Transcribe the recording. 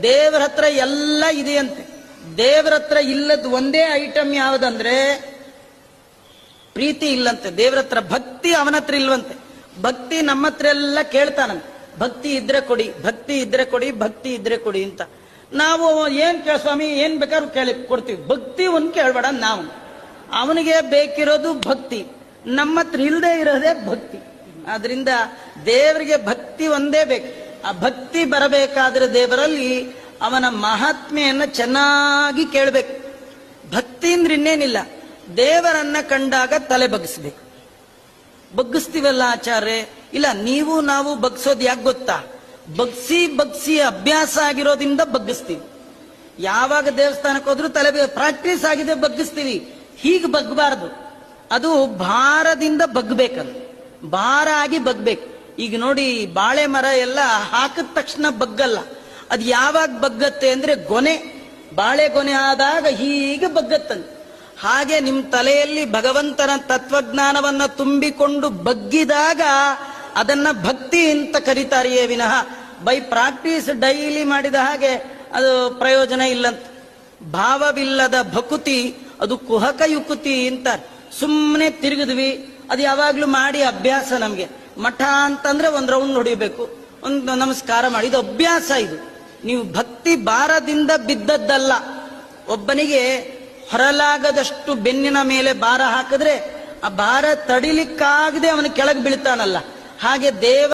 ದೇವರ ಹತ್ರ ಎಲ್ಲ ಇದೆಯಂತೆ. ದೇವರ ಹತ್ರ ಇಲ್ಲದ ಒಂದೇ ಐಟಮ್ ಯಾವುದಂದ್ರೆ ಪ್ರೀತಿ ಇಲ್ಲಂತೆ. ದೇವರ ಹತ್ರ ಭಕ್ತಿ ಅವನ ಹತ್ರ ಇಲ್ವಂತೆ. ಭಕ್ತಿ ನಮ್ಮ ಹತ್ರ ಎಲ್ಲ ಕೇಳ್ತಾನಂತೆ, ಭಕ್ತಿ ಇದ್ರೆ ಕೊಡಿ, ಭಕ್ತಿ ಇದ್ರೆ ಕೊಡಿ, ಭಕ್ತಿ ಇದ್ರೆ ಕೊಡಿ ಅಂತ. ನಾವು ಏನ್ ಸ್ವಾಮಿ ಏನ್ ಬೇಕಾದ್ರೂ ಕೇಳಿ ಕೊಡ್ತೀವಿ, ಭಕ್ತಿ ಒಂದ್ ಕೇಳ್ಬೇಡ. ನಾವು ಅವನಿಗೆ ಬೇಕಿರೋದು ಭಕ್ತಿ, ನಮ್ಮ ಹತ್ರ ಇಲ್ಲದೆ ಇರೋದೇ ಭಕ್ತಿ. ಆದ್ರಿಂದ ದೇವರಿಗೆ ಭಕ್ತಿ ಒಂದೇ ಬೇಕು. ಆ ಭಕ್ತಿ ಬರಬೇಕಾದ್ರೆ ದೇವರಲ್ಲಿ ಅವನ ಮಹಾತ್ಮೆಯನ್ನ ಚೆನ್ನಾಗಿ ಕೇಳಬೇಕು. ಭಕ್ತಿ ಅಂದ್ರೆ ಇನ್ನೇನಿಲ್ಲ, ದೇವರನ್ನ ಕಂಡಾಗ ತಲೆ ಬಗ್ಗಿಸ್ಬೇಕು. ಬಗ್ಗಿಸ್ತೀವಲ್ಲ ಆಚಾರ್ಯ, ಇಲ್ಲ ನೀವು ನಾವು ಬಗ್ಸೋದು ಯಾಕೆ ಗೊತ್ತಾ? ಬಗ್ಸಿ ಅಭ್ಯಾಸ ಆಗಿರೋದ್ರಿಂದ ಬಗ್ಗಿಸ್ತೀವಿ. ಯಾವಾಗ ದೇವಸ್ಥಾನಕ್ಕೆ ಹೋದ್ರೂ ತಲೆ ಪ್ರಾಕ್ಟೀಸ್ ಆಗಿದೆ ಬಗ್ಗಿಸ್ತೀವಿ. ಹೀಗೆ ಬಗ್ಗಬಾರದು, ಅದು ಭಾರದಿಂದ ಬಗ್ಬೇಕಲ್ಲ, ಭಾರ ಆಗಿ ಬಗ್ಬೇಕು. ಈಗ ನೋಡಿ, ಬಾಳೆ ಮರ ಎಲ್ಲ ಹಾಕಿದ ತಕ್ಷಣ ಬಗ್ಗಲ್ಲ. ಅದು ಯಾವಾಗ ಬಗ್ಗತ್ತೆ ಅಂದ್ರೆ ಬಾಳೆ ಗೊನೆ ಆದಾಗ ಹೀಗೆ ಬಗ್ಗತ್ತಂತೆ. ಹಾಗೆ ನಿಮ್ ತಲೆಯಲ್ಲಿ ಭಗವಂತನ ತತ್ವಜ್ಞಾನವನ್ನ ತುಂಬಿಕೊಂಡು ಬಗ್ಗಿದಾಗ ಅದನ್ನ ಭಕ್ತಿ ಅಂತ ಕರೀತಾರೆಯೇ ವಿನಃ ಬೈ ಪ್ರಾಕ್ಟೀಸ್ ಡೈಲಿ ಮಾಡಿದ ಹಾಗೆ ಅದು ಪ್ರಯೋಜನ ಇಲ್ಲಂತ. ಭಾವವಿಲ್ಲದ ಭಕುತಿ ಅದು ಕುಹಕ ಯುಕುತಿ ಅಂತಾರೆ. ಸುಮ್ಮನೆ ತಿರುಗಿದ್ವಿ, ಅದು ಯಾವಾಗ್ಲೂ ಮಾಡಿ ಅಭ್ಯಾಸ. ನಮ್ಗೆ ಮಠ ಅಂತಂದ್ರೆ ಒಂದ್ ರೌಂಡ್ ಹೊಡಿಬೇಕು, ಒಂದು ನಮಸ್ಕಾರ ಮಾಡಿ, ಇದು ಅಭ್ಯಾಸ. ಇದು ನೀವು ಭಕ್ತಿ ಭಾರದಿಂದ ಬಿದ್ದದ್ದಲ್ಲ. ಒಬ್ಬನಿಗೆ ಹೊರಲಾಗದಷ್ಟು ಬೆನ್ನಿನ ಮೇಲೆ ಭಾರ ಹಾಕಿದ್ರೆ ಆ ಭಾರ ತಡಿಲಿಕ್ಕಾಗದೆ ಅವನು ಕೆಳಗೆ ಬೀಳ್ತಾನಲ್ಲ, ಹಾಗೆ ದೇವ